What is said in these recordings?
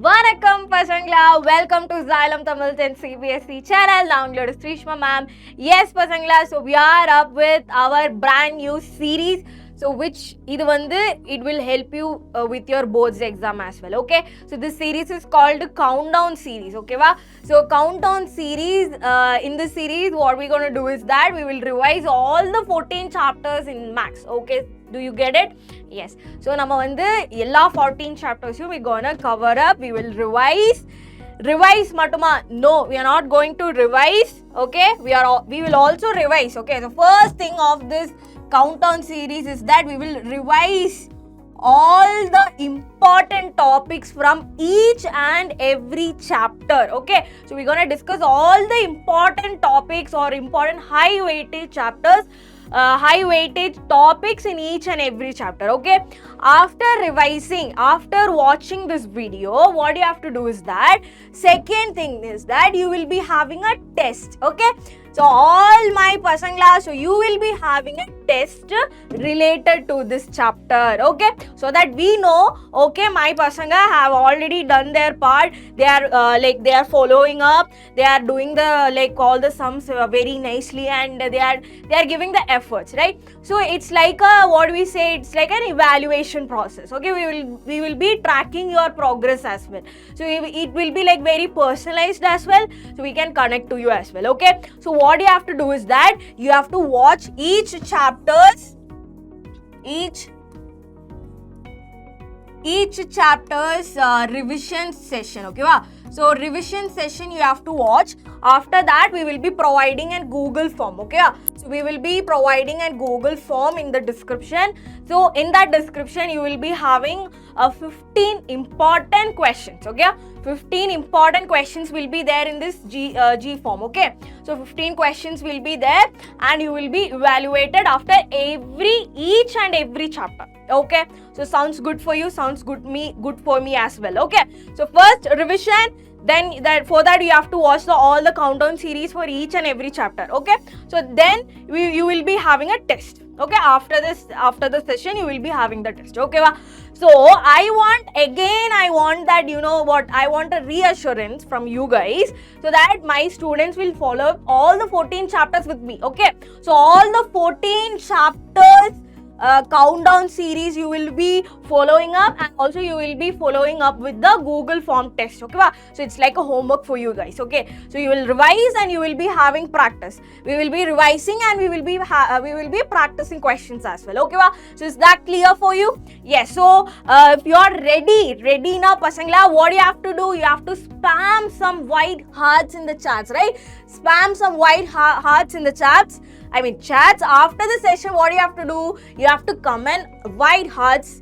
Vanakkam Pasangla, welcome to Xylem Tamil CBSE channel. Now உங்களோட Sreeshma ma'am. Yes Pasangla, so we are up with our brand new series. So which it will help you with your boards exam as well, okay? So this series is called CountDown series, okay va? So CountDown series, in this series what we're going to do is that we will revise all the 14 chapters in max, okay? Do you get it? Yes. So நம்ம வந்து எல்லா 14 chapters we're going to cover up. We will revise matuma. No, we are not going to revise, okay? We will also revise, okay? The first thing of this CountDown series is that we will revise all the important topics from each and every chapter, okay? So we're going to discuss all the important topics or important high weightage chapters, high weightage topics in each and every chapter, okay? After revising, after watching this video, what you have to do is that second thing is that you will be having a test, okay? So all my pasangla, so you will be having a test related to this chapter, okay? So that we know, okay, my pasanga have already done their part. They are they are following up. They are doing the all the sums very nicely, and they are giving the efforts, right? So it's like a what we say. It's like an evaluation process, okay? We will be tracking your progress as well. So it will be like very personalized as well. So we can connect to you as well, okay? So what you have to do is that you have to watch each chapter's revision session, okay va? So revision session you have to watch. After that we will be providing a Google form, okay? So we will be providing a Google form in the description. So in that description you will be having 15 important questions, okay? 15 important questions will be there in this G form, okay? So 15 questions will be there and you will be evaluated after each and every chapter, okay? So sounds good for you, sounds good for me as well, okay? So first revision, then for that you have to watch all the CountDown series for each and every chapter, okay? So then you will be having a test, okay? After the session you will be having the test, okay? So I want that, you know what, I want a reassurance from you guys so that my students will follow all the 14 chapters with me, okay? So all the 14 chapters CountDown series you will be following up, and also you will be following up with the Google form test, okay? So it's like a homework for you guys, okay? So you will revise and you will be having practice. We will be revising and we will be practicing questions as well, okay? So is that clear for you? Yes. So if you are ready now pasangla, what you have to do, you have to spam some white hearts in the chats, right? Spam some white hearts in the chats. After the session, what you have to do, you have to comment white hearts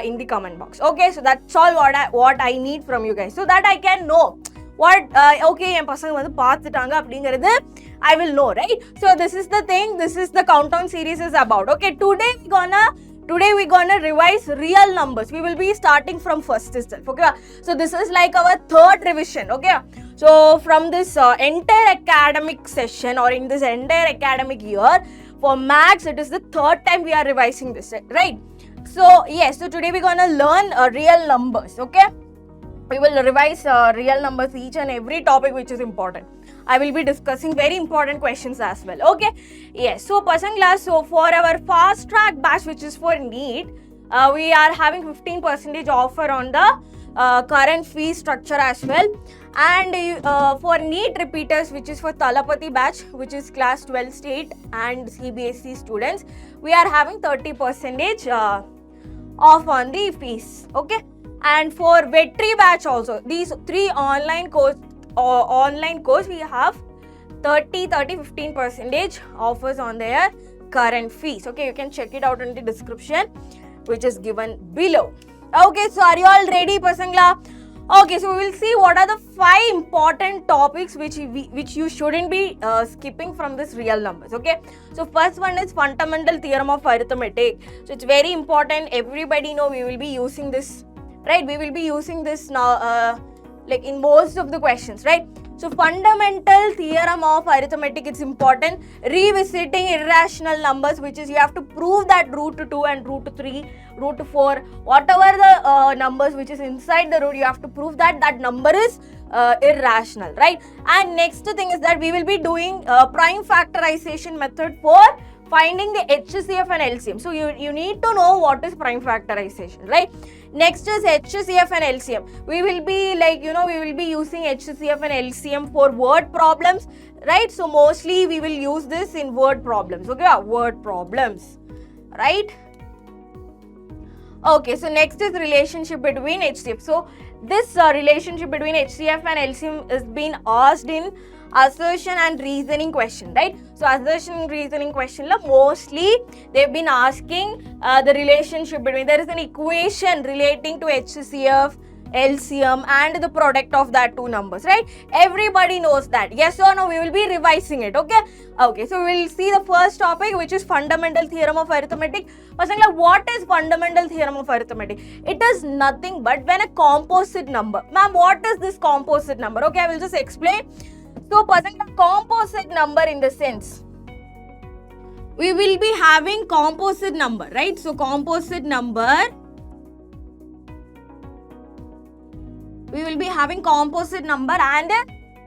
in the comment box, okay? So that's all what I need from you guys, so that I can know what okay en pasanga vandu paathitaanga abdingiradhu I will know, right? So this is the thing, this is the CountDown series is about, okay? Today we're gonna revise real numbers. We will be starting from first itself, okay? So this is like our third revision, okay? So from this entire academic session or in this entire academic year for maths, it is the third time we are revising this, right? So yes, so today we're gonna learn real numbers, okay? We will revise real numbers, each and every topic which is important. I will be discussing very important questions as well, okay? Yes, so pasangla, so for our fast track batch which is for NEET, we are having 15% offer on the current fee structure as well. And for NEET repeaters, which is for Thalapathy batch, which is class 12 state and CBSE students, we are having 30% off on the fees, okay? And for VETRI batch also, these three online course we have 15% offers on their current fees, okay? You can check it out in the description which is given below, okay? So are you all ready pasangla? Okay, so we will see what are the 5 important topics which you shouldn't be skipping from this real numbers, okay? So first one is fundamental theorem of arithmetic. So it's very important, everybody know we will be using this, right? We will be using this now like in most of the questions, right? So So fundamental theorem of arithmetic, it's important. Revisiting irrational numbers, which is you have to prove that root 2 and root 3, root 4, whatever the numbers which is inside the root, you have to prove that that number is irrational, right? And next thing is that we will be doing prime factorization method for finding the HCF and LCM. So you need to know what is prime factorization, right? Next is HCF and LCM. We will be we will be using HCF and LCM for word problems, right? So mostly we will use this in word problems, okay? Word problems, right? Okay, so next is relationship between HCF. So this relationship between HCF and LCM is being asked in assertion and reasoning question, right? So assertion and reasoning question mostly they've been asking the relationship between, there is an equation relating to HCF, LCM and the product of that two numbers, right? Everybody knows that. Yes or no? We will be revising it, okay? Okay, so we will see the first topic, which is fundamental theorem of arithmetic. What is fundamental theorem of arithmetic? It is nothing but when a composite number. Ma'am, what is this composite number? Okay, I will just explain. So, composite number in the sense, we will be having composite number, right? So, composite number, we will be having composite number and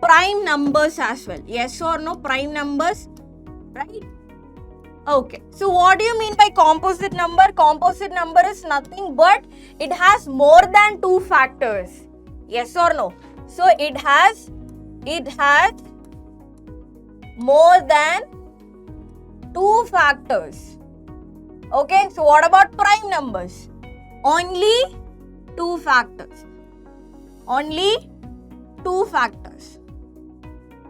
prime numbers as well. Yes or no? Prime numbers, right? Okay. So, what do you mean by composite number? Composite number is nothing but it has more than two factors. Yes or no? So, it has more than two factors. Okay, so what about prime numbers? Only two factors. Only two factors.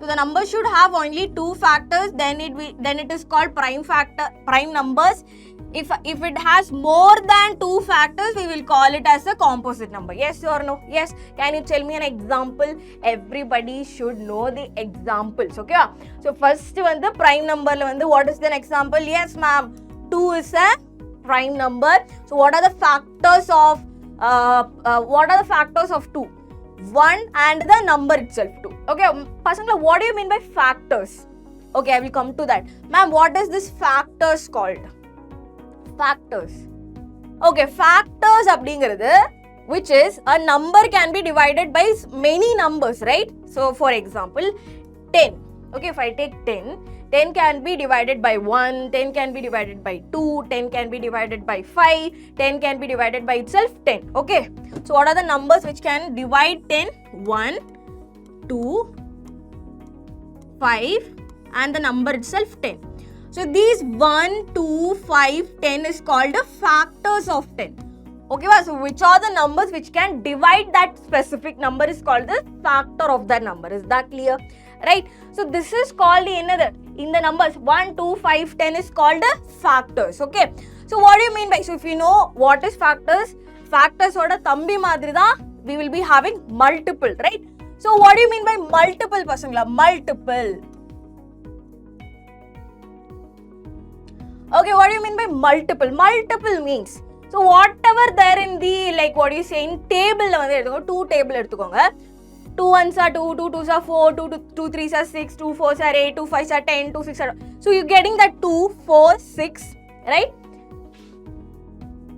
So the number should have only two factors, then it is called prime numbers. If it has more than two factors, we will call it as a composite number. Yes or no? Yes. Can you tell me an example? Everybody should know the examples. Okay. So first one, the prime number. What is the example? Yes, ma'am. 2 is a prime number. So what are the factors of 2? 1 and the number itself 2. Okay. What do you mean by factors? Okay, I will come to that. Ma'am, what is this factors called? Factors. Okay, factors abdingiradhu, which is a number can be divided by many numbers, right? So for example, 10. Okay, if I take 10, 10 can be divided by 1, 10 can be divided by 2, 10 can be divided by 5, 10 can be divided by itself 10. Okay, so what are the numbers which can divide 10? 1, 2, 5 and the number itself 10. So these 1, 2, 5, 10 is called the factors of 10. Okay, so which are the numbers which can divide that specific number is called the factor of that number. Is that clear? Right? So this is called in the numbers 1, 2, 5, 10 is called the factors. Okay. So what do you mean by, so if you know what is factors oda thambi madri da we will be having multiple, right? So what do you mean by multiple pasangla? Multiple. Okay, what do you mean by multiple? Multiple means, so whatever there in the, what do you say, in table, 2 table edutukonga. 2 1s are 2, 2 2s are 4, 2 3s are 6, 2 4s are 8, 2 5s are 10, 2 6 are... So you're getting that 2, 4, 6, right?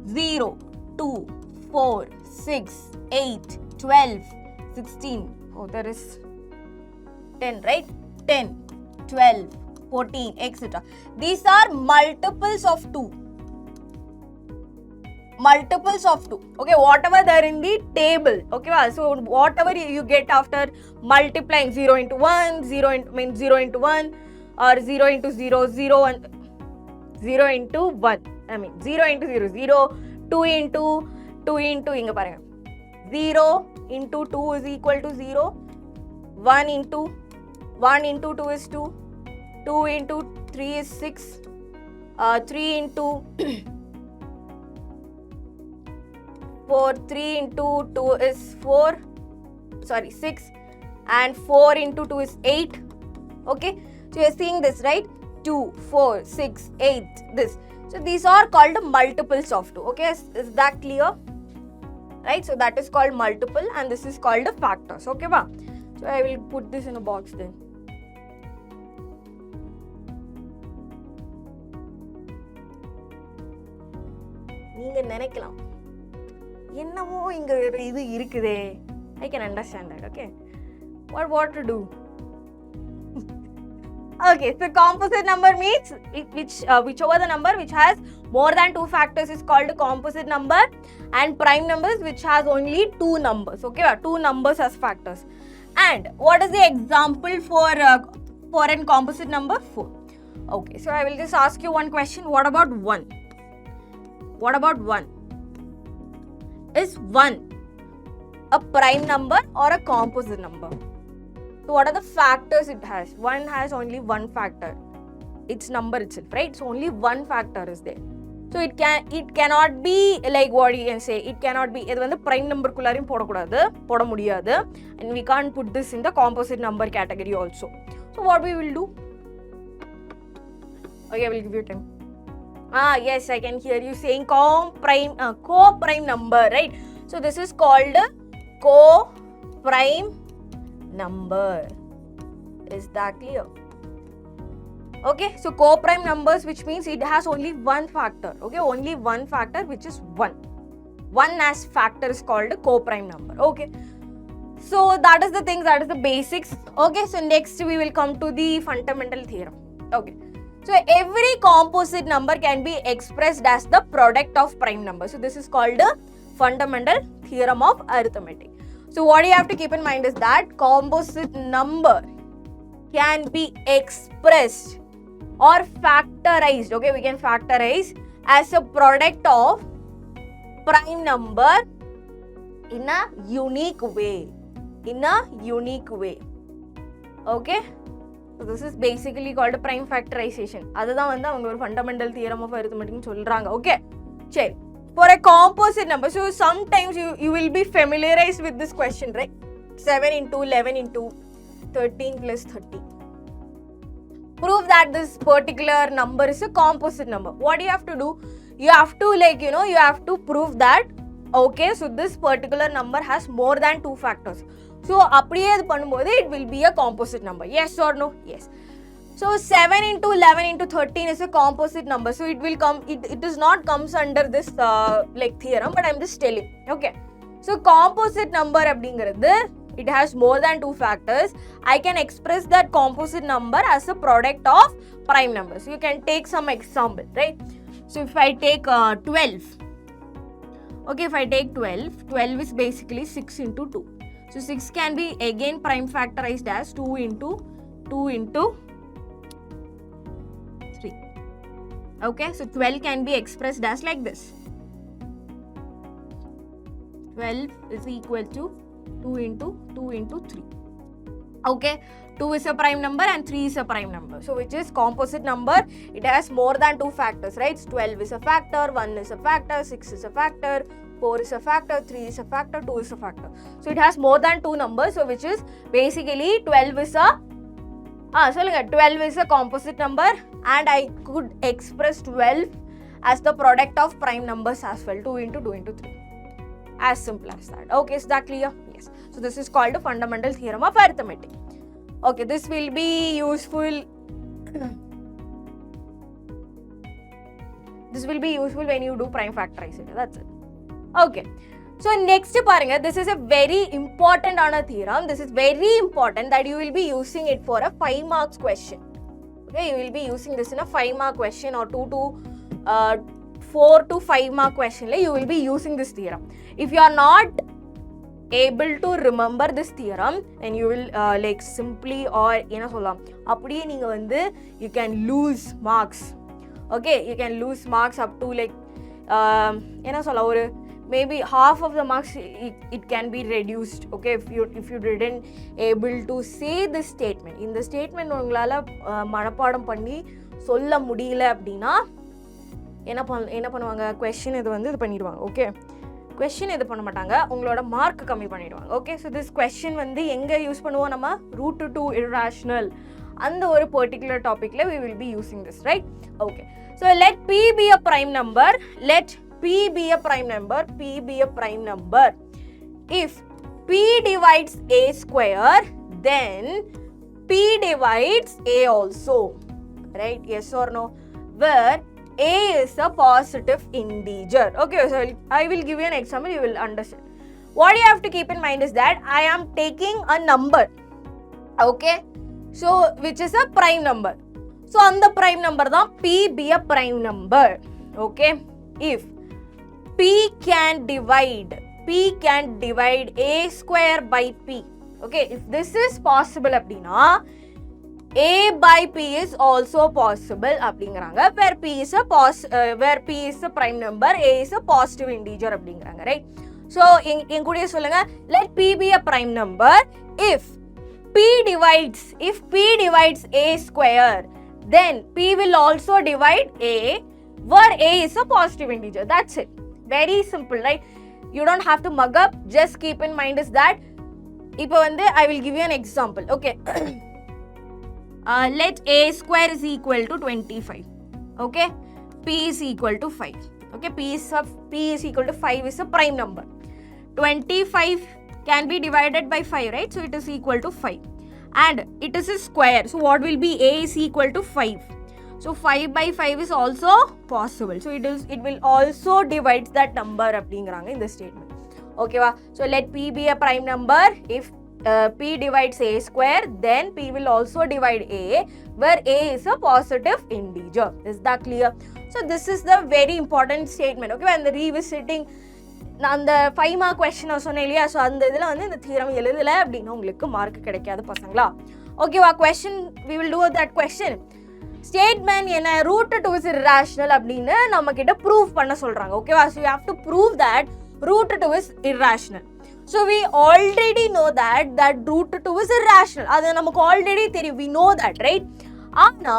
0, 2, 4, 6, 8, 12, 16. Oh, there is 10, right? 10, 12, 14, etc. These are multiples of 2. Multiples of 2. Okay, whatever there in the table. Okay, so whatever you get after multiplying 0 into 1, 0 into 1, or 0 into 0, 0 and 0 into 1. 0 into 0, 0, 2 into 0 into 2 is equal to 0, 1 into 2 is 2, 2 into 3 is 6, 3 into 4, 3 into 2 is 6, and 4 into 2 is 8. Okay, so you are seeing this, right? 2, 4, 6, 8, this. So these are called multiples of 2. Okay, is that clear? Right, so that is called multiple and this is called the factors. Okay, So I will put this in a box then. நீங்க நினைக்கலாம் என்னமோ இங்க இது இருக்குதே. I can understand that. Okay, what to do? Okay, so composite number means whichever the number which has more than 2 factors is called composite number, and prime numbers which has only 2 numbers. Okay, 2 numbers as factors. And what is the example for a composite number? 4. Okay, so I will just ask you one question. What about 1? What about 1? Is 1 a prime number or a composite number? So what are the factors it has? 1 has only one factor. Its number itself, right? So only one factor is there. So it cannot be like what you can say. It cannot be. இது வந்து prime number குள்ளாரையும் போட முடியாது. And we can't put this in the composite number category also. So what we will do? Okay, I will give you time. Yes, I can hear you saying co-prime number, right? So this is called co-prime number. Is that clear? Okay, so co-prime numbers, which means it has only one factor. Okay, only one factor, which is 1. 1 as factor is called co-prime number. Okay, so that is the things, that is the basics. Okay, so next we will come to the fundamental theorem. Okay, so every composite number can be expressed as the product of prime numbers. So this is called the fundamental theorem of arithmetic. So what you have to keep in mind is that composite number can be expressed or factorized. Okay, we can factorize as a product of prime number in a unique way. Okay, so this is basically called a prime factorization. அதுதான் வந்து அவங்க ஒரு fundamental theorem of arithmetic சொல்றாங்க. Okay, சரி. For a composite number, so sometimes you will be familiarized with this question, right? 7 into 11 into 13 plus 30. Prove that this particular number is a composite number. What do you have to do? You have to you have to prove that, okay, so this particular number has more than 2 factors. So அப்படியே இது பண்ணும்போது it will be a composite number. Yes or no? Yes. So 7 into 11 into 13 is a composite number. So it will come, it is not comes under this theorem, but I am just telling. Okay. So composite number அப்படிங்கிறது, it has more than 2 factors. I can express that composite number as a product of prime numbers. You can take some example, right? So if I take 12. Okay, if I take 12 is basically 6 into 2. So 6 can be again prime factorized as 2 into 3. Okay, so 12 can be expressed as like this. 12 is equal to 2 into 3. Okay, 2 is a prime number and 3 is a prime number. So which is composite number, it has more than 2 factors, right? 12 is a factor, 1 is a factor, 6 is a factor, 4 is a factor, 3 is a factor, 2 is a factor. So it has more than 2 numbers, so which is basically 12 is a 12 is a composite number, and I could express 12 as the product of prime numbers as well, 2 into 3. As simple as that. Okay, is that clear? Yes. So this is called the fundamental theorem of arithmetic. Okay, this will be useful. This will be useful when you do prime factorization. That's it. Okay. So next paranga, this is a very important theorem. This is very important that you will be using it for a 5 marks question. Okay, you will be using this in a 5 mark question or 4 to 5 mark question. You will be using this theorem. If you are not able to remember this theorem, then you will simply or அப்படியே நீங்க வந்து you can lose marks. Okay, you can lose marks up to ஒரு maybe half of the marks it can be reduced. Okay, if you didn't able to say this statement, இந்த statement உங்களால மனப்பாடம் பண்ணி சொல்ல முடியல அப்படினா என்ன பண்ணுவாங்க, question இது வந்து இது பண்ணிடுவாங்க. ஓகே, question இது பண்ண மாட்டாங்க, உங்களோட மார்க் கம்மி பண்ணிடுவாங்க. ஓகே, so this question வந்து எங்க யூஸ் பண்ணுவோம், நம்ம root 2 irrational அந்த ஒரு particular topicல we will be using this, right? Okay, so let p be a prime number, let p be a prime number if p divides a square, then P divides A also, right? Yes or no? Where A is a positive integer. Okay, so I will give you an example, you will understand. What you have to keep in mind is that I am taking a number, okay? So, which is a prime number. So, on the prime number, P be a prime number, okay? If P can divide A square by P, okay? If this is possible, abdina, A by P is also possible, abdingranga, where P is a prime number, A is a positive integer, abdingranga, right? So, let P be a prime number if P divides A square, then P will also divide A, where A is a positive integer. That's it. Very simple, right? You don't have to mug up. Just keep in mind is that, I will give you an example. Okay. Let A square is equal to 25. Okay. P is equal to 5. Okay. P is equal to 5 is a prime number. 25 can be divided by 5, right? So it is equal to 5. And it is a square. So what will be? A is equal to 5. So 5 by 5 is also possible. So it will also divide that number in the statement. Okay, so let P be a prime number. If P divides A square, then P will also divide A, where A is a positive integer. Is that clear? So this is the very important statement. Okay, when the revisiting அந்த 5 mark question சொன்னேன் இல்லையா, so அந்த இதில் வந்து இந்த theorem எழுதலை அப்படின்னா உங்களுக்கு மார்க் கிடைக்காது பசங்களா. ஓகேவா, question we will do that question. Statement என்ன, ரூட் 2 is irrational அப்படின்னு நம்ம கிட்ட ப்ரூவ் பண்ண சொல்றாங்க. ஓகேவா, so you have to prove that root 2 is irrational. So we already know that root 2 is irrational. அது நமக்கு ஆல்ரெடி தெரியும், we know that, right? ஆனா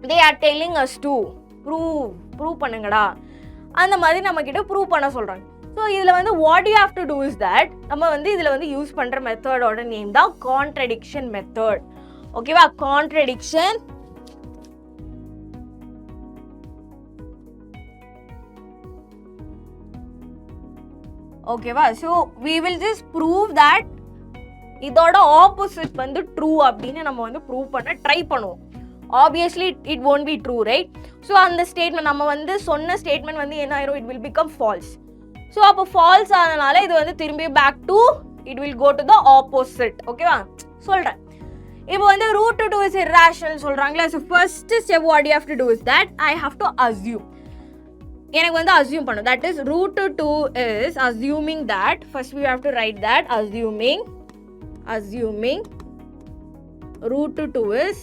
they are telling us to prove பண்ணுங்கடா அந்த மாதிரி நம்ம கிட்ட ப்ரூவ் பண்ண சொல்றாங்க. ஸோ இதில் வந்து what you have to do is that, நம்ம வந்து இதில் வந்து யூஸ் பண்ணுற மெத்தடோட நேம் தான் கான்ட்ரடிக்ஷன் மெத்தட். ஓகேவா, கான்ட்ரடிக்ஷன் ஓகேவா. So we will just prove that இதோட ஆப்போசிட் வந்து ட்ரூ அப்படின்னு நம்ம வந்து ப்ரூவ் பண்ண ட்ரை பண்ணுவோம். Obviously it won't be true, right? So அந்த ஸ்டேட்மெண்ட் நம்ம வந்து சொன்ன ஸ்டேட்மெண்ட் வந்து என்ன ஆயிரும், it will become false. So அப்போ false ஆனனால இது வந்து திரும்பி back to it will go to the opposite. ஓகேவா, சொல்றேன். இப்போ வந்து root 2 is irrational சொல்றாங்களே. So first step what you have to do is that I have to assume. எனக்கு வந்து assume பண்ணணும். That is root 2 is assuming that, first we have to write that assuming root 2 is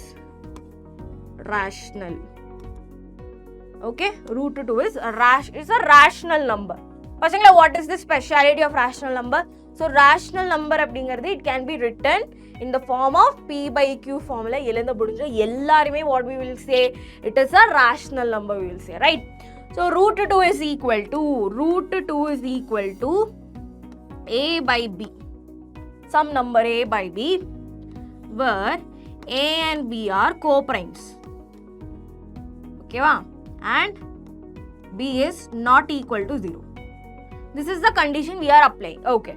rational. Okay, root 2 is a rational number. Pasangla, what is the speciality of rational number? So rational number அப்படிங்கிறது it can be written in the form of P by Q formula. எழுந்த முடிஞ்ச எல்லாருமே what we will say, it is a rational number we will say, right? So root 2 is equal to A by B, some number A by B, where A and B are co-primes. Okay, and B is not equal to 0. This is the condition we are applying. Okay.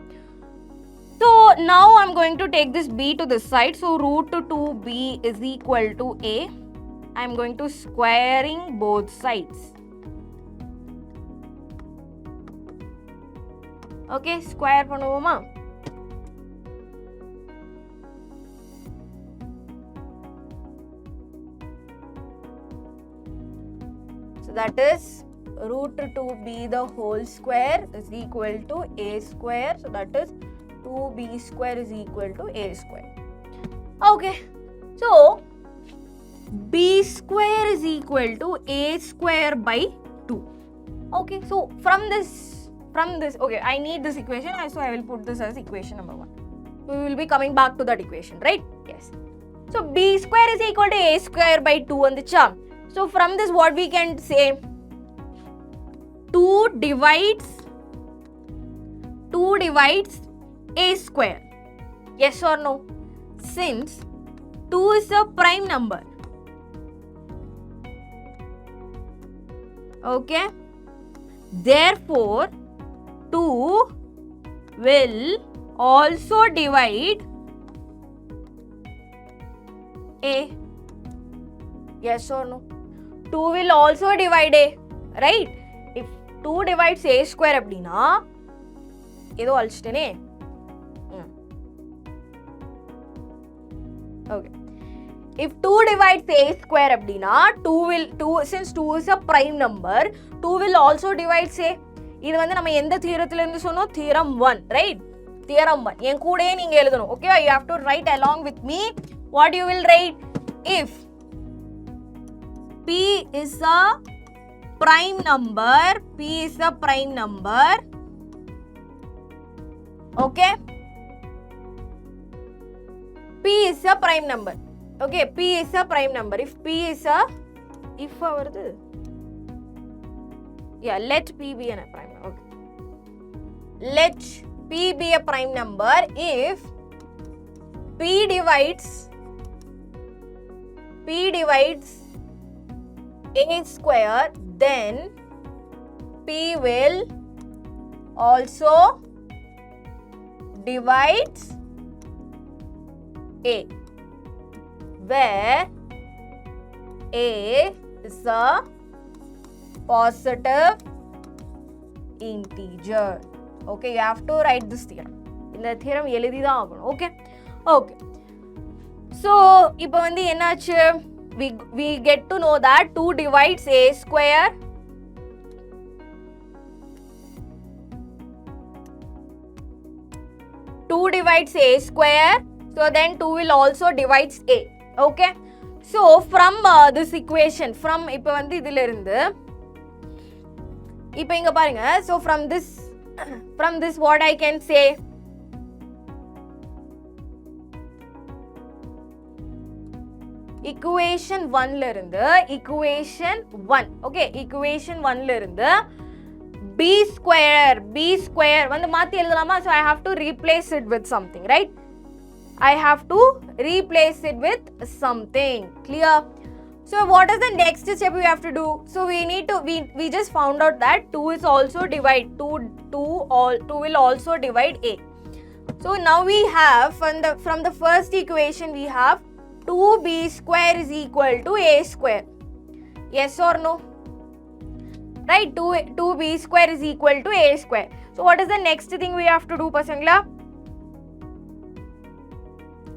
So now I'm going to take this B to this side. So root 2B is equal to A. I'm going to squaring both sides. Okay, square பண்ணுவோமா? That is root 2b the whole square is equal to a square. So that is 2b square is equal to a square. Okay, so b square is equal to a square by 2. Okay, so from this, okay, I need this equation, so I will put this as equation number 1. We will be coming back to that equation, right? Yes. So b square is equal to a square by 2 on the charm. So from this what we can say, 2 divides a square. Yes or no? Since 2 is a prime number. Okay. Therefore 2 will also divide A. Yes or no? 2 will also divide A, right? If 2 divides A square அப்படினா ஏதோ அழிச்சிட்டேனே. Okay. If 2 divides A square அப்படினா 2 since 2 is a prime number, 2 will also divide A. இது வந்து நம்ம எந்த தியரத்துல இருந்து சொன்னோம்? Theorem 1, right? Theorem 1. என் கூடயே நீங்க எழுதணும். Okay, you have to write along with me. What you will write? If P is a prime number, P is a prime number. Okay? P is a prime number. Okay, P is a prime number. If P is a, if varudhu, yeah, let P be a prime number. Okay, let P be a prime number if P divides A square, then P will also divide A, where A is a positive integer. Okay, you have to write this theorem. இந்த theorem எழுதி தான் ஆகணும். Okay, okay. So இப்போ வந்து என்னாச்சு? We get to know that 2 divides A square. Divides A square, so then 2 will also divides A. Okay, so from this equation, from இப்போ வந்து இதில இருந்து இப்போ இங்க பாருங்க, so from this what I can say? Equation 1 ல இருந்து equation 1, okay, equation 1 ல இருந்து B square வந்து மாத்தி எழுதலாமா? So I have to replace it with something, right? I have to replace it with something. Clear? So what is the next step we have to do? So we need to, we just found out that 2 is also divide, 2 will also divide A. So now we have from the first equation we have 2B square is equal to A square. Yes or no? Right, 2B square is equal to A square. So what is the next thing we have to do, Pasangla?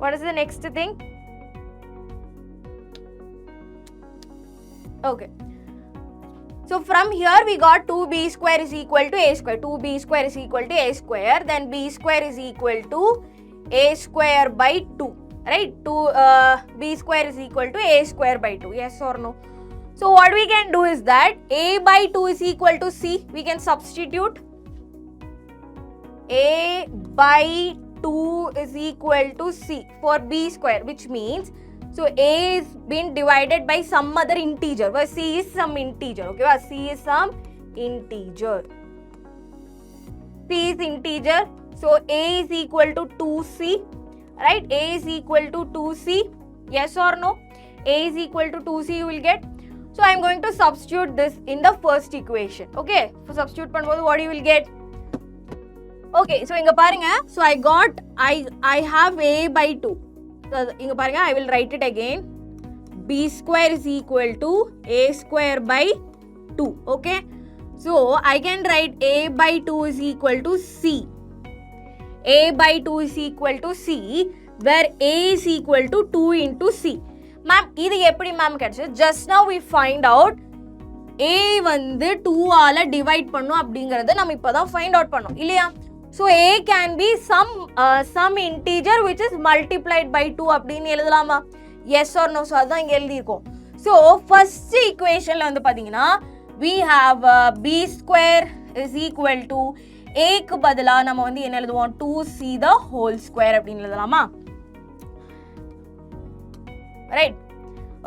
What is the next thing? Okay. So from here we got 2B square is equal to A square. 2B square is equal to A square. Then B square is equal to A square by 2. Right? B square is equal to A square by 2. Yes or no? So what we can do is that A by 2 is equal to C. We can substitute A by 2 is equal to C for B square, which means so A is being divided by some other integer, where C is some integer. Okay, where C is some integer. C is integer. So A is equal to 2C. Right? A is equal to 2C. Yes or no? A is equal to 2C you will get. So I am going to substitute this in the first equation. Okay, so substitute பண்ணும்போது what you will get? Okay, so இங்க பாருங்க, so I have A by 2. So இங்க பாருங்க, I will write it again. B square is equal to A square by 2. Okay, so I can write A by 2 is equal to C. A by 2 is equal to C, where A is equal to 2 into C. Ma'am, இது எப்படி ma'am கிடைச்சு? Just now we find out A வந்து 2 ஆல divide பண்ணும் அப்படிங்கறத நம்ம இப்பதான் find out பண்ணோம் இல்லையா? So A can be some integer which is multiplied by 2 அப்படின்னு எழுதலாமா? Yes or no? So அதான் இங்க எழுதி இருக்கோம். So first equationல வந்து பாத்தீங்கன்னா we have B square is equal to A க்கு பதிலா நம்ம வந்து என்ன எழுதுவோம்? 2C the whole square அப்படின்னு எழுதலாமா? Right?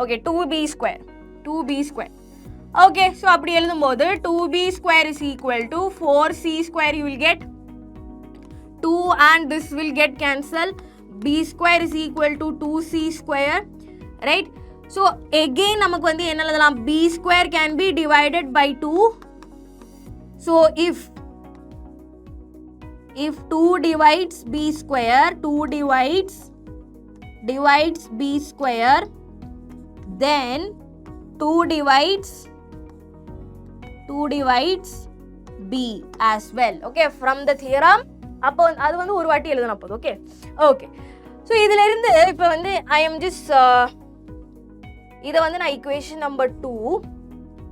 Okay, 2B square. Okay, so அப்படி எழுதும்போது 2B square is equal to 4C square you will get 2 and this will get cancelled. B square is equal to 2C square. Right? So again நமக்கு வந்து என்ன எழுதலாம்? B square can be divided by 2. So if 2 divides B square, 2 divides divides b square, then 2 divides b as well. Okay, from the theorem. அப்போ அது வந்து ஒரு வாட்டி எழுதணும் அப்போ. Okay okay. ஸோ இதில் இருந்து இப்போ வந்து ஐ எம் ஜஸ்ட் இதை வந்து நான் equation number 2,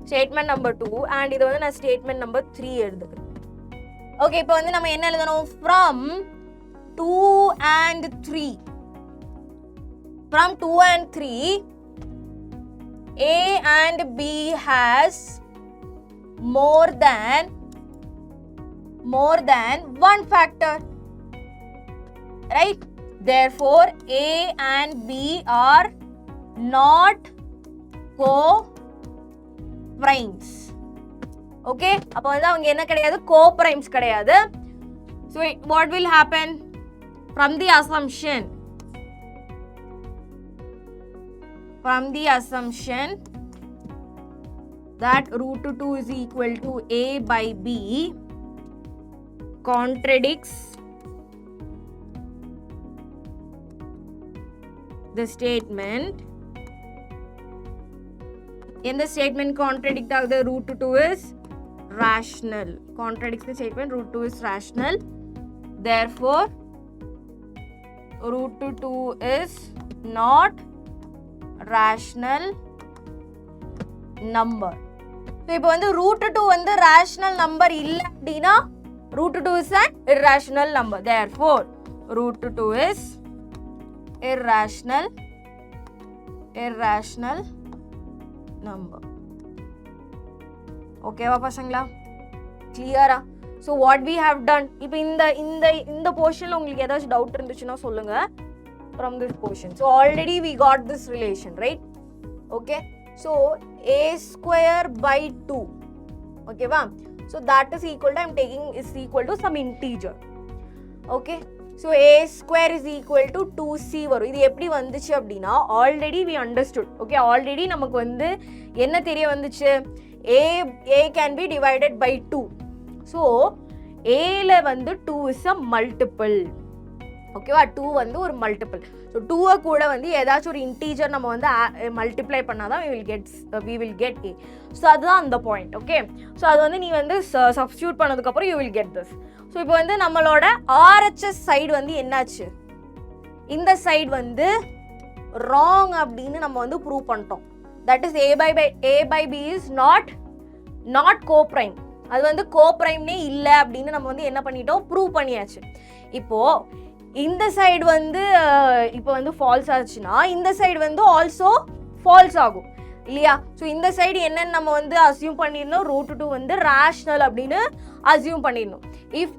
statement number 2 and இதை வந்து நான் ஸ்டேட்மெண்ட் நம்பர் 3 எழுதுக்கிறேன். ஓகே, இப்போ வந்து நம்ம என்ன எழுதணும்? From 2 and 3. From 2 and 3, A and B has more than one factor, right? Therefore, A and B are not co-primes. Okay, அப்போ வந்து அவங்க என்ன கிடையாது? Co-primes கிடையாது. So what will happen? From the assumption that root 2 is equal to A by B contradicts the statement. In the statement contradict of the root 2 is rational. Contradicts the statement root 2 is rational. Therefore, root 2 is not rational number. So இப்போ வந்து root 2 வந்து rational number இல்லை அப்படின்னா root 2 is an irrational number. Therefore, root 2 is irrational number. ஓகேவா பசங்களா? கிளியரா? So what we have done. இப்போ இந்த போர்ஷனில் உங்களுக்கு ஏதாச்சும் டவுட் இருந்துச்சுன்னா சொல்லுங்க. From this portion so already we got this relation, right? Okay, so a square by 2, ஓகேவா? So that is equal to I'm taking is equal to some integer. Okay, so a square is equal to 2c வரும். இது எப்படி வந்துச்சு அப்படின்னா already we understood. Okay, already நமக்கு வந்து என்ன தெரிய வந்துச்சு? a can be divided by 2. So ஏல வந்து 2 is a multiple. ஓகேவா? 2 வந்து ஒரு மல்டிபிள். ஸோ 2 கூட வந்து ஏதாச்சும் ஒரு இன்டீஜர் நம்ம வந்து மல்டிப்ளை பண்ணாதான் we will get a. So அதுதான் அந்த பாயிண்ட். ஓகே, ஸோ அது வந்து நீ வந்து சப்ஸ்டியூட் பண்ணதுக்கப்புறம் you will get this. So இப்போ வந்து நம்மளோட RHS சைடு வந்து என்னாச்சு? இந்த சைடு வந்து ராங் அப்படின்னு நம்ம வந்து ப்ரூவ் பண்ணிட்டோம். That is a by b is not co-prime. அது வந்து co-primeனே இல்லை அப்படின்னு நம்ம வந்து என்ன பண்ணிட்டோம்? ப்ரூவ் பண்ணியாச்சு. இப்போ இந்த சைடு வந்து இப்போ வந்து ஃபால்ஸ் ஆச்சுன்னா இந்த சைடு வந்து ஆல்சோ ஃபால்ஸ் ஆகும் இல்லையா? ஸோ இந்த சைடு என்னன்னு நம்ம வந்து அசியூம் பண்ணிடணும், ரூட் 2 வந்து ரேஷ்னல் அப்படின்னு அசியூம் பண்ணிடணும். If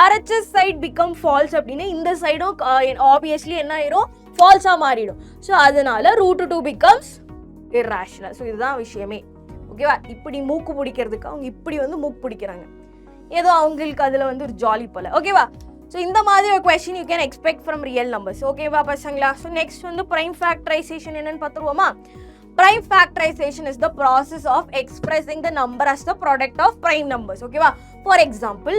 RHS side become false அப்படின்னு இந்த சைடும் ஆப்வியஸ்லி என்ன ஆயிடும்? ஃபால்ஸாக மாறிடும். ஸோ அதனால ரூட் 2 பிகம்ஸ் இர்ரேஷ்னல். ஸோ இதுதான் விஷயமே. ஓகேவா? இப்படி மூக்கு பிடிக்கிறதுக்கு அவங்க இப்படி வந்து மூக்கு பிடிக்கிறாங்க, ஏதோ அவங்களுக்கு அதில் வந்து ஒரு ஜாலி போல. ஓகேவா? ஸோ இந்த மாதிரி ஒரு question you can expect from real numbers. ஓகேவா பசங்களா? ஸோ நெக்ஸ்ட் வந்து ப்ரைம் ஃபேக்டரைசேஷன் என்னன்னு பார்த்துருவோமா? Prime factorisation is the process of expressing the number as the product of prime numbers. ஓகேவா? ஃபார் எக்ஸாம்பிள்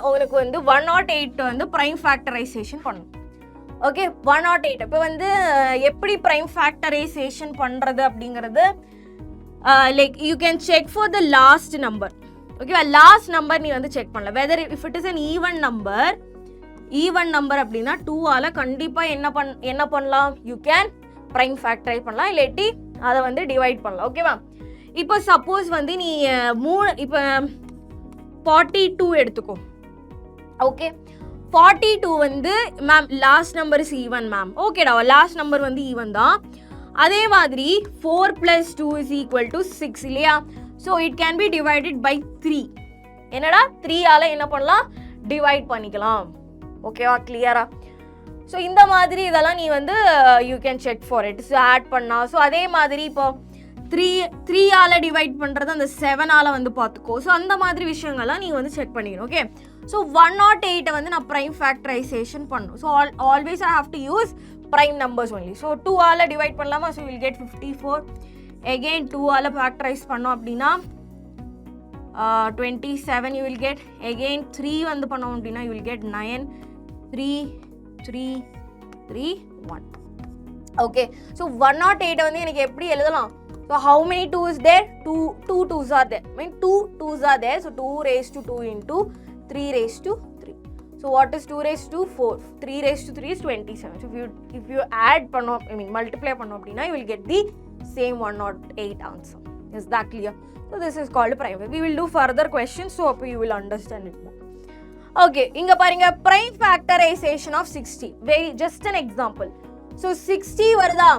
உங்களுக்கு வந்து 108 வந்து ப்ரைம் ஃபேக்டரைசேஷன் பண்ணணும். ஓகே, 108 இப்போ வந்து எப்படி ப்ரைம் ஃபேக்டரைசேஷன் பண்ணுறது அப்படிங்கிறது like you can check for the last number. ஓகேவா? லாஸ்ட் நம்பர் நீ வந்து செக் பண்ணல. Weather if it is an even number அப்படின்னா 2ஆல் கண்டிப்பாக என்ன பண்ணலாம்? யூ கேன் ப்ரைம் ஃபேக்டரைஸ் பண்ணலாம், இல்லாட்டி அதை வந்து டிவைட் பண்ணலாம். ஓகேவா? இப்போ சப்போஸ் வந்து நீ இப்போ 42 எடுத்துக்கோ. ஓகே, 42 வந்து ma'am last number is even ma'am. ஓகேடா, லாஸ்ட் நம்பர் வந்து ஈவன் தான். அதே மாதிரி 4 + 2 is equal to 6 இல்லையா? So it can be divided by 3. என்னடா 3ஆல் என்ன பண்ணலாம்? டிவைட் பண்ணிக்கலாம். ஓகேவா? கிளியரா? ஸோ இந்த மாதிரி இதெல்லாம் நீ வந்து you can check for it. So add பண்ணா. ஸோ அதே மாதிரி இப்போ 3ஆல் டிவைட் பண்ணுறது அந்த 7ஆல் வந்து பார்த்துக்கோ. ஸோ அந்த மாதிரி விஷயங்கள்லாம் நீ வந்து செக் பண்ணிக்கணும். ஓகே, ஸோ 108 வந்து நான் ப்ரைம் ஃபேக்டரைசேஷன் பண்ணணும். So always I have to use prime numbers only. So 2ஆல் டிவைட் பண்ணலாமா? So will get 54. again 2ஆல் ஃபேக்டரைஸ் பண்ணோம் அப்படின்னா 27 you will get. again 3 வந்து பண்ணோம் அப்படின்னா you will get 9. 3 3 3, 1. Okay, so 108 வந்து எனக்கு எப்படி எழுதலாம்? So how many 2 is there? 2 2s are there. I mean 2 2s are there. So 2 raised to 2 into 3 raised to 3. So what is 2 raised to 4? 3 raised to 3 is 27. So if you add multiply பண்ணோம் அப்படினா you will get the same 108 answer. Is that clear? So this is called prime. We will do further questions so you will understand it more. Okay, inga paringa prime factorization of 60. Just an example. So 60 varudha.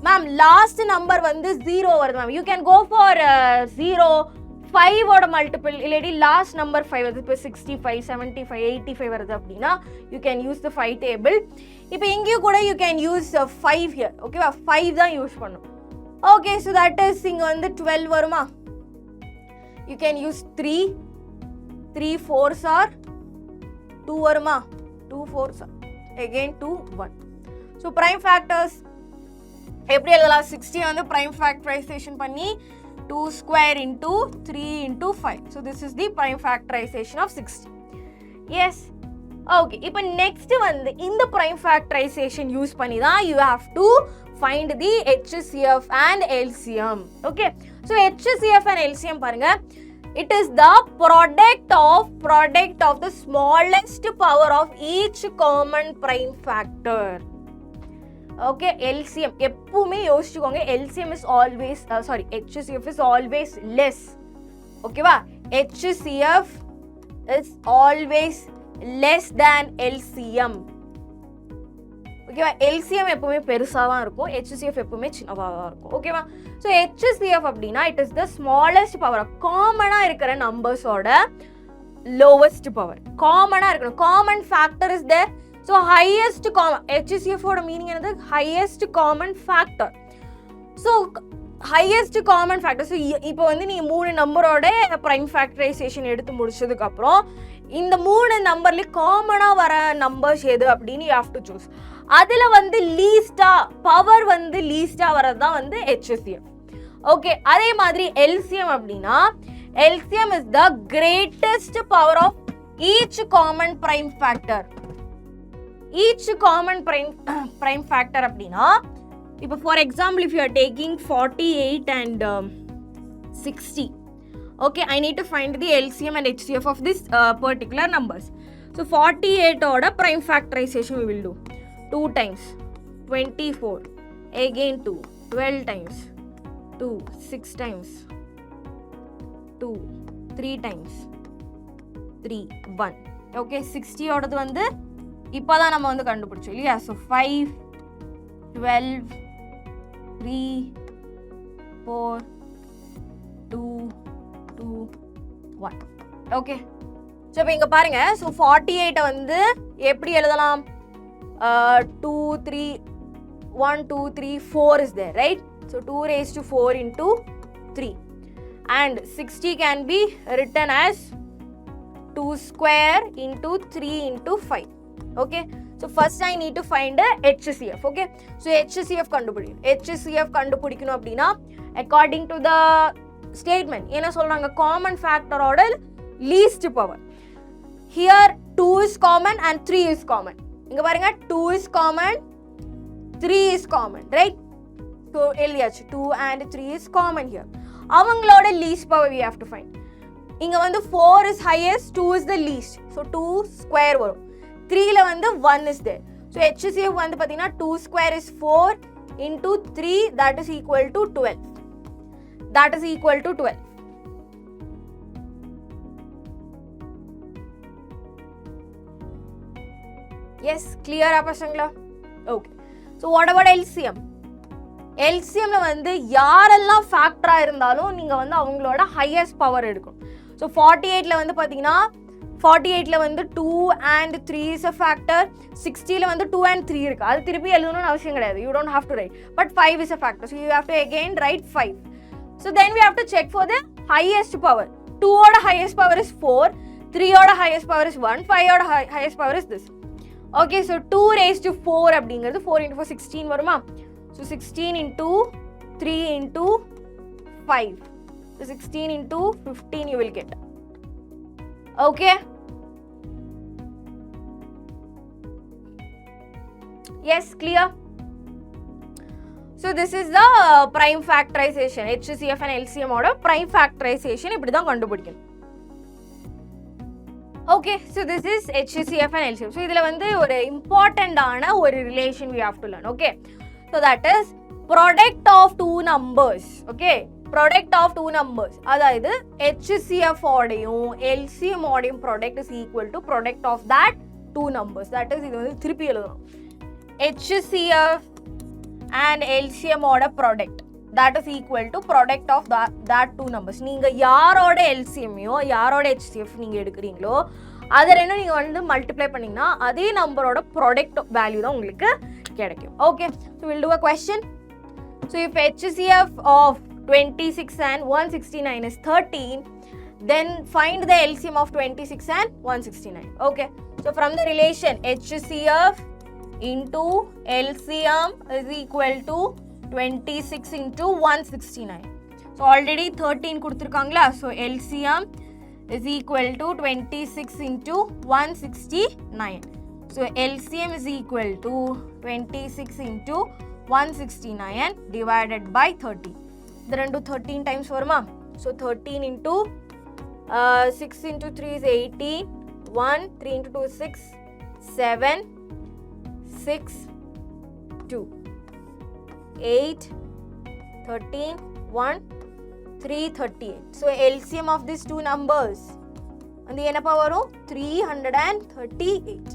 Ma'am, last number வந்து 0 வருது ma'am. You can go for 0, 5 ஓட multiple இல்லாட்டி last number 5 வருது. இப்போ 65, 75, 85 வருது அப்படின்னா you can use the 5 table. இப்போ இங்கேயும் கூட you can use 5 here. ஓகேவா? 5 தான் யூஸ் பண்ணும். Okay, so that is இங்க வந்து 12 வருமா? You can use 3. 3 4s are 2 வருமா? 2 4s are again 2 1. So prime factors எப்படி எழுதலாம்? 60 வந்து prime factorization பண்ணி 2 square into 3 into 5. So this is the prime factorization of 60. Yes. Okay, இப்போ next வந்து இந்த prime factorization use பண்ணி தான் you have to find the HCF and LCM. Okay, so HCF and LCM பாருங்க. It is the product of the smallest power of each common prime factor. Okay, LCM எப்பவுமே யோசிச்சுக்கோங்க. LCM is always HCF is always less. Okay வா? HCF is always less than LCM. ஓகேவா? LCM எப்பவுமே பெருசா தான் இருக்கும், HCF எப்பவுமே சின்னதா தான் இருக்கும். ஓகேவா? ஸோ HCF அப்படின்னா it is the smallest power. காமனா இருக்கிற நம்பர்ஸோட லோவஸ்ட் பவர். காமனா இருக்கணும். Common factor is there. So highest common, HCFோட மீனிங் என்னது? Highest common factor. So highest common factor. So இப்போ வந்து நீங்கள் 3 நம்பரோட ப்ரைம் ஃபேக்டரைசேஷன் எடுத்து முடிச்சதுக்கப்புறம் இந்த 3 நம்பர்லேயும் காமனாக வர நம்பர்ஸ் எது அப்படின்னு யூ ஹேவ் டு சூஸ். அதில் வந்து லீஸ்டாக பவர் வந்து லீஸ்டாக வர்றது தான் வந்து HCF. ஓகே, அதே மாதிரி LCM அப்படின்னா LCM is the greatest power of each common prime factor. Each common prime factor அப்படின்னா இப்போ for example if you are taking 48 and 60. Okay, I need to find the LCM and HCF of this particular numbers. So 48 oda prime factorization we will do. 2 times 24, again 2, 12 times 2, 6 times 2, 3 times 3, 1. Okay, 60 ஓடது வந்து இப்போதான் நம்ம வந்து கண்டுபிடிச்சோம் இல்லையா? So 5, 12, 3, 4, 2, 2, 1. Okay, so இப்போ இங்கே பாருங்க. So 48 வந்து எப்படி எழுதலாம்? 2, 3, 1, 2, 3, 4 is there, right? So 2 raised to 4 into 3. And 60 can be written as 2 square into 3 into 5. Okay, so first I need to find a HCF. Okay, so HCF கண்டுபிடிக்கணும். HCF கண்டுபிடிக்கணும் அப்படின்னா according to the statement என்ன சொல்றாங்க? Common ஃபேக்டரோட least power. Here 2 is common and 3 is common. இங்க பாருங்க, 2 is common, 3 is common, right? So எழுதியாச்சு, 2 and 3 is common here. அவங்களோட least power we have to find. இங்க வந்து 4 is highest, 2 is the least. So 2 square வரும். 3ல வந்து 1 is there. So HCF வந்து பாத்தீங்கன்னா 2 square is 4 into 3, that is equal to 12. That is equal to 12. Yes, clear ஆ பசங்களா? Okay, so what about LCM? LCMல வந்து யாரெல்லாம் ஃபேக்டரா இருந்தாலும் நீங்க வந்து அவங்களோட ஹையஸ்ட் பவர் எடுக்கணும். ஸோ 48ல வந்து பாத்தீங்கன்னா 48ல வந்து 2 and 3 is a factor. 60ல வந்து 2 and 3 இருக்கு. அது திருப்பி எழுதணும்னு அவசியம் கிடையாது. You don't have to write. But 5 is a factor. So you have to again write 5. So then we have to check for the highest power. 2 oda highest power is 4. 3 oda highest power is 1. 5 oda highest power is this. Okay, so 2 raised to 4 அப்படிங்கிறது 4 into 4 16 வருமா? So 16 into 3 into 5. So 16 into 15 you will get. Okay. Yes, clear? So this is the prime factorization. HCF and LCM ஓட prime factorization இப்படி தான் கண்டுபிடிக்கணும். Okay, so this is HCF and LCM. So இதுல வந்து ஒரு important ஆன ஒரு relation we have to learn. Okay, so that is product of two numbers. Okay, product of two numbers. அதாவது HCF ஓடையும் LCM ஓடையும் product is equal to product of that two numbers. That is இது வந்து திருப்பி எழுதணும். HCF and LCM ஓட product that is equal to product of that two numbers. நீங்க யாரோட LCM யோ யாரோட HCF நீங்க எடுக்கிறீங்களோ அதை ரெண்டும் நீங்க வந்து மல்டிப்ளை பண்ணீங்கன்னா அதே நம்பரோட ப்ராடக்ட் வேல்யூ தான் உங்களுக்கு கிடைக்கும். Okay, so we'll do a question. So if HCF of 26 and 169 is 13, then find the LCM of 26 and 169. Okay, so from the relation HCF into LCM is equal to 26 into 169. So already 13 கொடுத்திருக்காங்களா, so LCM is equal to 26 into 169. So LCM is equal to 26 into 169 divided by 30. The rendu 13 times வருமா, so 13 into 6 into 3 is 18, 1, 3 into 2 is 6, 7, 6, 2, 8, 13, 1, 338. So LCM of these two numbers and the enapa varum 338.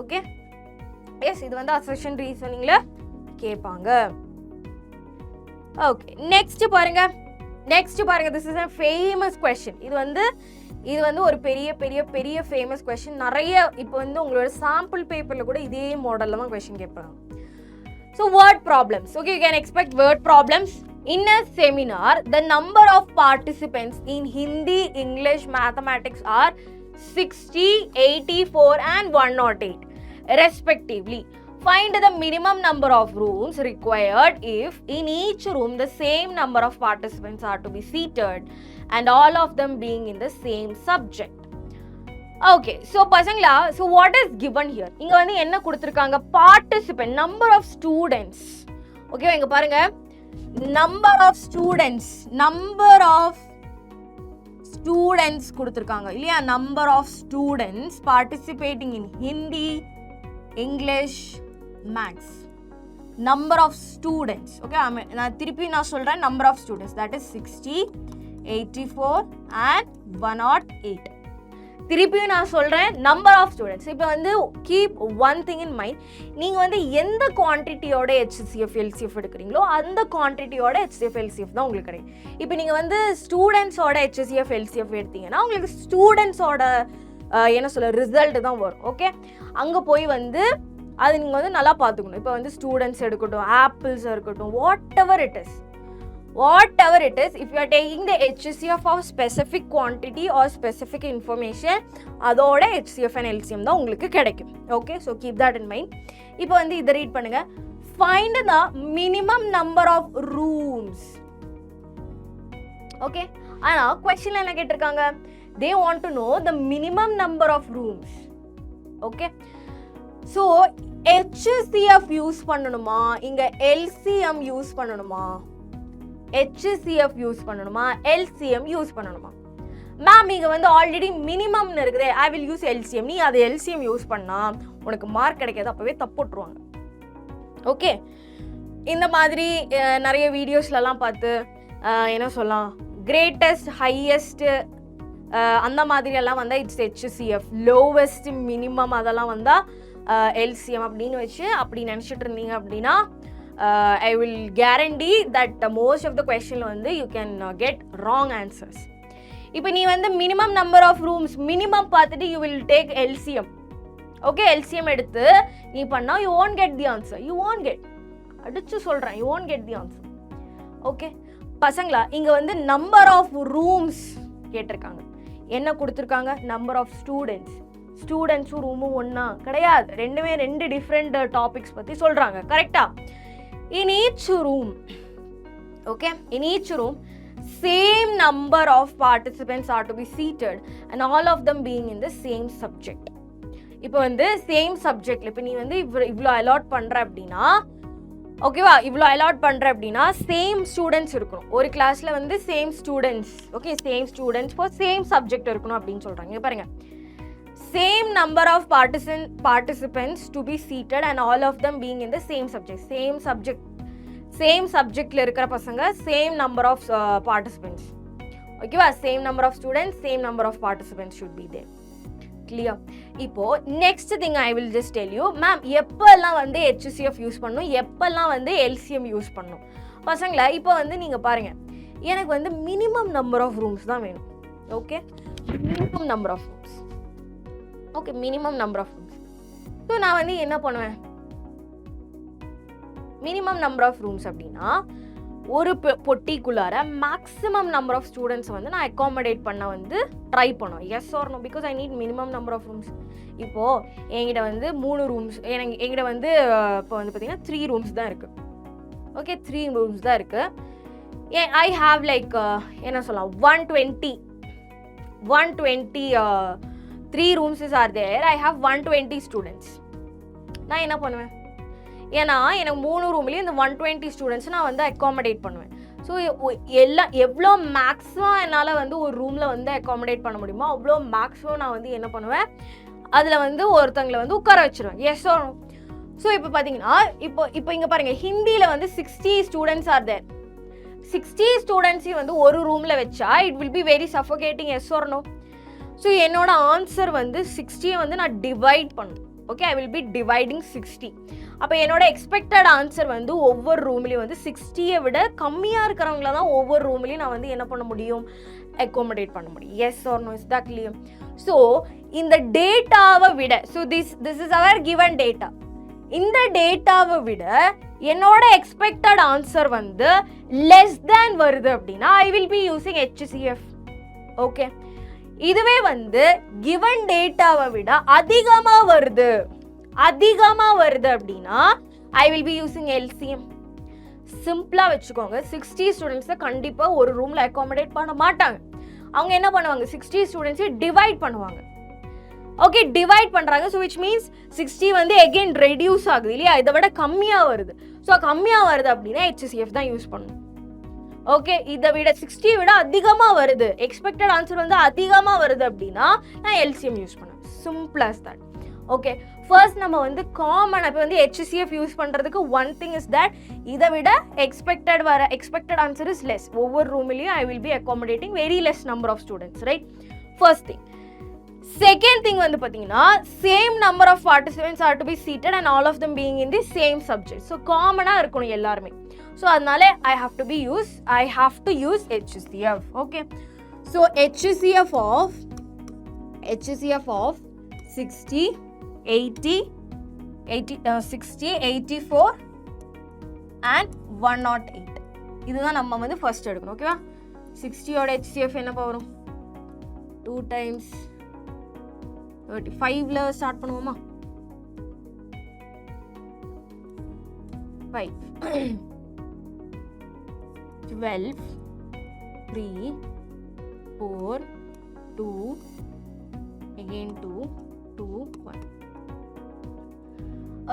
Okay, yes, idu vandu assertion reasoning la kepanga. Okay, next parunga, this is a famous question. இது வந்து ஒரு பெரிய famous question. நிறைய இப்போ வந்து உங்களோட sample paperல கூட இதே மாடல்ல தான் question கேட்பாங்க. So word problems. Okay, you can expect word problems. In a seminar, the number of participants in Hindi, English, mathematics are 60, 84 and 108 respectively. Find the minimum number of rooms required if in each room the same number of participants are to be seated and all of them being in the same subject. Okay, so pasangla, so what is given here? இங்க வந்து என்ன கொடுத்திருக்காங்க, participant, number of students. Okay, இங்க பாருங்க, number of students கொடுத்திருக்காங்க இல்லையா, number of students participating in Hindi, English, Maths. Number of students. Okay, நான் திருப்பி நான் சொல்றேன், number of students, that is 60, 84 and 108. திருப்பியும் நான் சொல்கிறேன், நம்பர் ஆஃப் ஸ்டூடெண்ட்ஸ். இப்போ வந்து keep one thing in mind, நீங்கள் வந்து எந்த குவான்டிட்டியோட HCF LCF எடுக்கிறீங்களோ அந்த குவான்டிட்டியோட HCF LCF தான் உங்களுக்கு கிடைக்கும். இப்போ நீங்கள் வந்து ஸ்டூடெண்ட்ஸோட HCF LCF எடுத்தீங்கன்னா உங்களுக்கு ஸ்டூடெண்ட்ஸோட என்ன சொல்ல ரிசல்ட் தான் வரும். ஓகே, அங்கே போய் வந்து அது நீங்கள் வந்து நல்லா பார்த்துக்கணும். இப்போ வந்து ஸ்டூடெண்ட்ஸ் எடுக்கட்டும், ஆப்பிள்ஸ் இருக்கட்டும், what ever it is, if you are taking the HCF of specific quantity or specific information, அதோட HCF and LCM தான் உங்களுக்கு கிடைக்கும். Okay, so keep that in mind. இப்போ வந்து இதை ரீட் பண்ணுங்க, find the minimum number of rooms. Okay, ஆனா question என்ன கேட்டிருக்காங்க, they want to know the minimum number of rooms. Okay, so HCF use பண்ணணுமா, இங்க LCM யூஸ் பண்ணணுமா, HCF யூஸ் பண்ணணுமா, LCM யூஸ் பண்ணணுமா? மேம் இங்கே வந்து ஆல்ரெடி மினிமம்னு இருக்குது, ஐ வில் யூஸ் LCM. நீ அது LCM யூஸ் பண்ணால் உனக்கு மார்க் கிடைக்காது, அப்போவே தப்பு போட்டுருவாங்க. ஓகே, இந்த மாதிரி நிறைய வீடியோஸ்லலாம் பார்த்து என்ன சொல்லலாம், கிரேட்டஸ்ட் ஹையஸ்ட்டு அந்த மாதிரியெல்லாம் வந்தால் இட்ஸ் HCF, லோவஸ்ட் மினிமம் அதெல்லாம் வந்தால் LCM அப்படின்னு வச்சு அப்படி நினச்சிட்டு இருந்தீங்க அப்படின்னா I will guarantee that most of the question வந்து you can get wrong answers. இப்போ நீ வந்து minimum number of rooms minimum பார்த்துட்டு you will take LCM. Okay, LCM எடுத்து நீ பண்ணா you won't get the answer. You won't get, அடிச்சு சொல்கிறேன், you won't get the answer. Okay, பசங்களா இங்கே வந்து number of rooms கேட்டிருக்காங்க, என்ன கொடுத்துருக்காங்க, number of students. ஸ்டூடெண்ட்ஸும் ரூமும் ஒன்றா கிடையாது, ரெண்டுமே ரெண்டு டிஃப்ரெண்ட் டாபிக்ஸ் பற்றி சொல்கிறாங்க. கரெக்டா? In each room, okay, in each room, same number of participants are to be seated and all of them being in the same subject. இப்போ வந்து சேம் சப்ஜெக்ட்ல இப்போ நீ வந்து இவ்வளோ அலாட் பண்ற அப்படின்னா ஓகேவா, இவ்வளோ அலாட் பண்ற அப்படின்னா சேம் ஸ்டூடெண்ட்ஸ் இருக்கணும் ஒரு கிளாஸ்ல வந்து same students. Okay, same students for same subject இருக்கணும் அப்படின்னு சொல்றாங்க. பாருங்க, same number of participants to be seated and all of them being in the same subject. Same subjectல இருக்கிற பசங்க same number of participants. ஓகேவா, same number of students, same number of participants should be there. Clear? இப்போ next thing I will just tell you, ma'am எப்பெல்லாம் வந்து HCF use பண்ணணும், எப்பெல்லாம் வந்து LCM use பண்ணணும். பசங்களா இப்போ வந்து நீங்க பாருங்க, எனக்கு வந்து மினிமம் நம்பர் ஆஃப் ரூம்ஸ் தான் வேணும். Okay, minimum number of rooms. Okay, minimum number of rooms. So நான் வந்து என்ன பண்ணுவேன், மினிமம் நம்பர் ஆஃப் ரூம்ஸ் அப்படின்னா ஒரு பொட்டிக்குள்ளார மேக்ஸிமம் நம்பர் ஆஃப் ஸ்டூடெண்ட்ஸ் வந்து நான் அகாமடேட் பண்ண வந்து ட்ரை பண்ணுவேன். Yes or no, because I need minimum number of rooms. இப்போது என்கிட்ட வந்து 3 ரூம்ஸ், என்கிட்ட வந்து இப்போ வந்து பார்த்தீங்கன்னா 3 ரூம்ஸ் தான் இருக்குது. ஓகே, 3 ரூம்ஸ் தான் இருக்குது. ஐ ஹாவ் லைக் என்ன சொல்லலாம் 120 3 rooms are there. I have 120 students. நான் என்ன பண்ணுவேன், ஏன்னா எனக்கு 3 ரூம்லேயும் இந்த 120 ஸ்டூடெண்ட்ஸ் நான் வந்து அகாமடேட் பண்ணுவேன். ஸோ எவ்வளோ மேக்ஸிமம் என்னால் வந்து ஒரு ரூமில் வந்து அகாமடேட் பண்ண முடியுமோ அவ்வளோ மேக்ஸிமம் நான் வந்து என்ன பண்ணுவேன், அதில் வந்து ஒருத்தங்களை வந்து உட்கார வச்சிருவேன். எஸ் ஓ. ஸோ இப்போ பார்த்தீங்கன்னா இப்போ இங்கே பாருங்கள், ஹிந்தியில் வந்து 60 ஸ்டூடெண்ட்ஸ் ஆர் தேர். 60 ஸ்டூடெண்ட்ஸையும் வந்து ஒரு ரூமில் வச்சா it will be very suffocating. Yes or no? So என்னோட ஆன்சர் வந்து 60 வந்து நான் டிவைட் பண்ணணும். Okay, I will be dividing 60. அப்போ என்னோட எக்ஸ்பெக்டட் ஆன்சர் வந்து ஒவ்வொரு ரூம்லேயும் வந்து 60யை விட கம்மியாக இருக்கிறவங்கள தான் ஒவ்வொரு ரூம்லேயும் நான் வந்து என்ன பண்ண முடியும், அகாமடேட் பண்ண முடியும். Yes or no, is that clear? So இந்த டேட்டாவை விட, so this is our given data, இந்த டேட்டாவை விட என்னோட எக்ஸ்பெக்டட் ஆன்சர் வந்து லெஸ் தேன் வருது அப்படின்னா I will be using HCF. Okay, இதுவே வந்து given டேட்டாவை விட அதிகமா வருது அப்படின்னா I will be using LCM. சிம்பிளா வச்சுக்கோங்க, 60 ஸ்டூடெண்ட்ஸை கண்டிப்பா ஒரு ரூம்ல அகாமடேட் பண்ண மாட்டாங்க. அவங்க என்ன பண்ணுவாங்க, 60 ஸ்டூடெண்ட்ஸை டிவைட் பண்ணுவாங்க. ஓகே, டிவைட் பண்றாங்க. ஸோ விச் மீன்ஸ் 60 வந்து அகெயின் ரெடியூஸ் ஆகுது இல்லையா, இதை விட கம்மியா வருது. ஸோ கம்மியா வருது அப்படின்னா HCF தான் யூஸ் பண்ணணும். ஓகே, இதை விட 60 விட அதிகமாக வருது, எக்ஸ்பெக்டட் ஆன்சர் வந்து அதிகமாக வருது அப்படின்னா நான் LCM யூஸ் பண்ணுவேன். Simple as that. Okay, first நம்ம வந்து காமன் இப்போ வந்து HCF யூஸ் பண்ணுறதுக்கு ஒன் திங் இஸ் தட் இதை விட எக்ஸ்பெக்டட் ஆன்சர் இஸ் லெஸ். ஒவ்வொரு ரூம்லேயும் I will be accommodating very less number of students, right? First thing. Second thing வந்து பார்த்தீங்கன்னா same number of participants are to be seated and all of them being in the same subject. So காமனாக இருக்கணும் எல்லாருமே. So அதனால I have to use HCF. Okay, so HCF of 60, 80, 84 and 108. இதுதான் நம்ம வந்து first எடுக்கணும். ஓகேவா, 60ஓட HCF என்ன வரும், 2 times 35ல ஸ்டார்ட் பண்ணுவோமா, 5 12 3 4 2 again 2 2 1.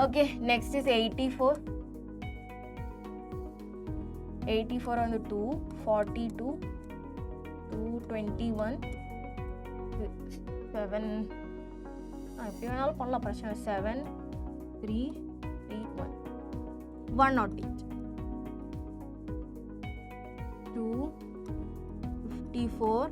Okay, next is 84 on the 2 42 221 7 எப்படி வேணாலும் பண்ணலாம், பிரச்சனை 7 3 3 1 108 2 54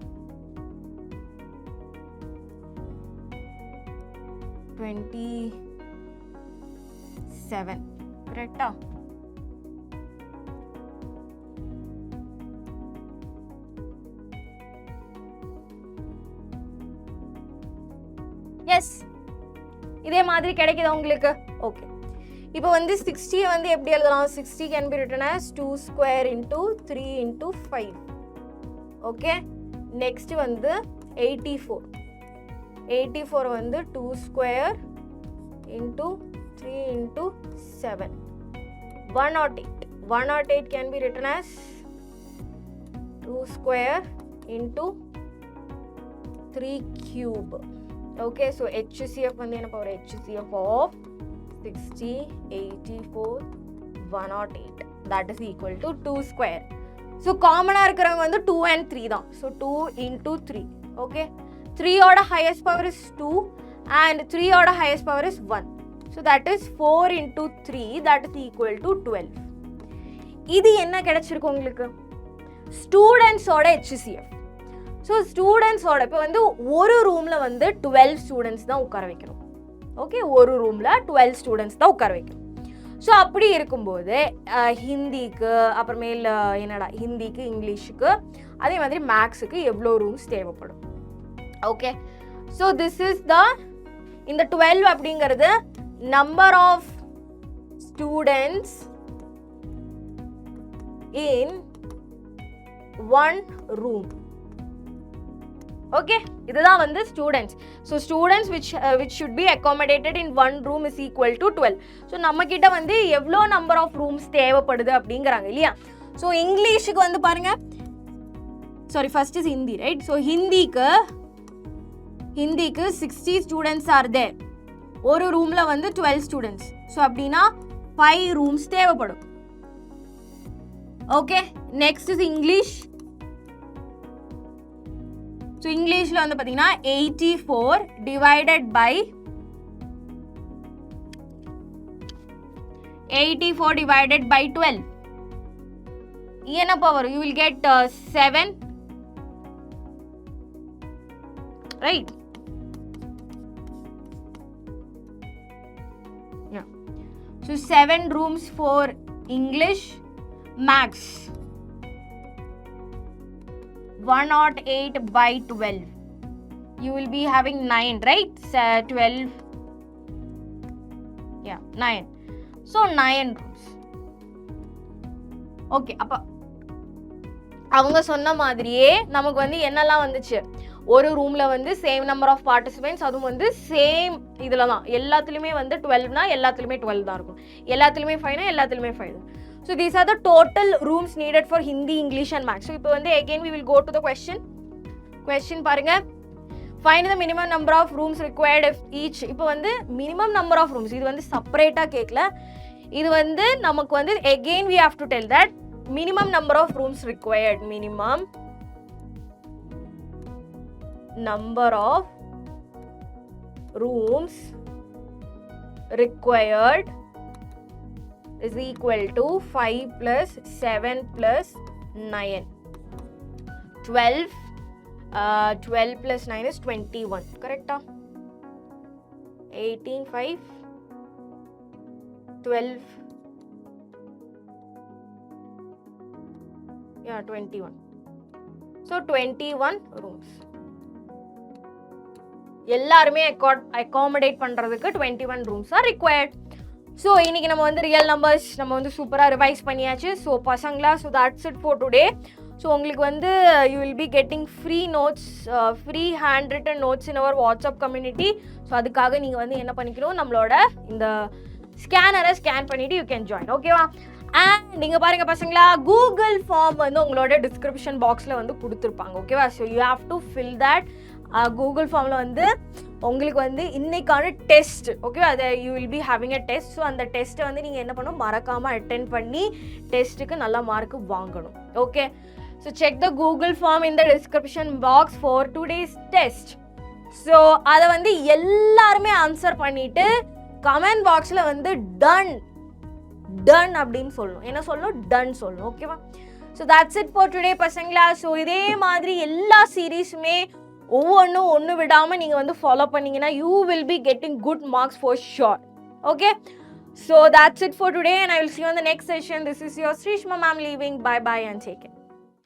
27. கரெக்டா? எஸ், இதே மாதிரி கிடைக்குதா உங்களுக்கு? ஓகே, இப்போ வந்து 60 வந்து எப்படி எழுதலாம், 60 can be written as 2 square into 3 into 5. Okay, next வந்து 84 வந்து 2 square into 3 into 7. 108 can be written as 2 square into 3 cube. Okay, so HCF வந்து என்ன power? HCF of 60, 84, 108. That is equal to 2 square. So common இருக்கிறவங்க வந்து 2 and 3 தான். So 2 into 3. Okay. 3 ஓட highest power is 2 and 3 ஓட highest power is 1. So that is 4 into 3, that is equal to 12. இது என்ன கிடைச்சிருக்கு உங்களுக்கு? Students ஓட HCF. So students ஓட இப்போ வந்து ஒரு ரூம்ல வந்து 12 students தான் உட்கார வைக்கணும். ஓகே, ஒரு ரூம்ல 12 students தான் உட்கார வைக்கணும். ஸோ அப்படி இருக்கும்போது ஹிந்திக்கு அப்புறமேல் ஹிந்திக்கு இங்கிலீஷுக்கு அதே மாதிரி மேக்ஸுக்கு எவ்வளோ ரூம்ஸ் தேவைப்படும்? Okay, so this is the இந்த 12 அப்படிங்கிறது number of students in one room. Okay, இதுதான் வந்து students. So students which should be accommodated in one room is equal to 12. So நம்மக்கிட்ட வந்து எவ்வளோ நம்பர் ஆஃப் ரூம்ஸ் தேவைப்படுது அப்படிங்கிறாங்க இல்லையா? ஸோ இங்கிலீஷுக்கு வந்து பாருங்க, sorry first is Hindi, right? So ஹிந்திக்கு 60 ஸ்டூடெண்ட்ஸ் ஆர் தேர். ஒரு ரூமில் வந்து 12 ஸ்டூடெண்ட்ஸ். ஸோ அப்படின்னா 5 ரூம்ஸ் தேவைப்படும். Okay, next is English. So இங்கிலீஷில் வந்து பார்த்தீங்கன்னா 84 divided by 12. என்ன power? You will get 7, right? Yeah. So 7 rooms for English, Max. 108 by 12. You will be having 9, right? 12. Yeah, 9. So 9 rooms. Okay, அப்போ அவங்க சொன்ன மாதிரியே நமக்கு வந்து என்னெல்லாம் வந்துச்சு? ஒரு ரூம்ல வந்து சேம் நம்பர் ஆஃப் பார்ட்டிசிபென்ட்ஸ், அதுவும் வந்து சேம் இதுல தான். எல்லாத்துலயுமே வந்து 12னா எல்லாத்துலயுமே 12 தான் இருக்கும். எல்லாத்துலயுமே 5னா எல்லாத்துலயுமே 5 தான். So these are the total rooms needed for Hindi, English and Maths. So இப்போ வந்து again we will go to the question. Question பாருங்க. Find the minimum number of rooms required if each. இப்போ வந்து minimum number of rooms. இது வந்து செப்பரேட்டா கேட்கல. இது வந்து நமக்கு வந்து again we have to tell that minimum number of rooms required. Minimum number of rooms required is equal to 5 plus 7 plus 9. 12 plus 9 is 21. Correct? 18, 5, 12. Yeah, 21. So 21 rooms. எல்லாருமே accommodate பண்றதுக்கு 21 rooms are required. So இன்றைக்கி நம்ம வந்து real numbers நம்ம வந்து சூப்பராக revise பண்ணியாச்சு. So பசங்களா, so that's it for today. So உங்களுக்கு வந்து you will be getting free notes, free hand written notes in our WhatsApp community. So அதுக்காக நீங்கள் வந்து என்ன பண்ணிக்கணும், நம்மளோட இந்த ஸ்கேனரை ஸ்கேன் பண்ணிவிட்டு யூ கேன் ஜாயின். ஓகேவா? அண்ட் நீங்கள் பாருங்கள் பசங்களா, கூகுள் ஃபார்ம் வந்து உங்களோட டிஸ்கிரிப்ஷன் பாக்ஸில் வந்து கொடுத்துருப்பாங்க. ஓகேவா? So you have to fill that. Google ஃபார்மில் வந்து உங்களுக்கு வந்து இன்னைக்கான டெஸ்ட், ஓகே, அதை you will be having a test. So அந்த டெஸ்ட்டை வந்து நீங்கள் என்ன பண்ணணும், மறக்காமல் அட்டென்ட் பண்ணி டெஸ்ட்டுக்கு நல்ல மார்க்கு வாங்கணும். Okay, so check the Google form in the description box for today's test. So அதை வந்து எல்லாருமே ஆன்சர் பண்ணிவிட்டு கமெண்ட் பாக்ஸில் வந்து டன் அப்படின்னு சொல்லணும். என்ன சொல்லணும்? டன் சொல்லணும். ஓகேவா? So that's it for today பசங்களா. ஸோ இதே மாதிரி எல்லா சீரீஸுமே ஒன்று விடாமல் நீங்கள் வந்து ஃபாலோ பண்ணிங்கன்னா you will be getting good marks for sure. Okay, so that's it for today and I will see you on the next session. This is your Sreeshma ma'am leaving. Bye and take care.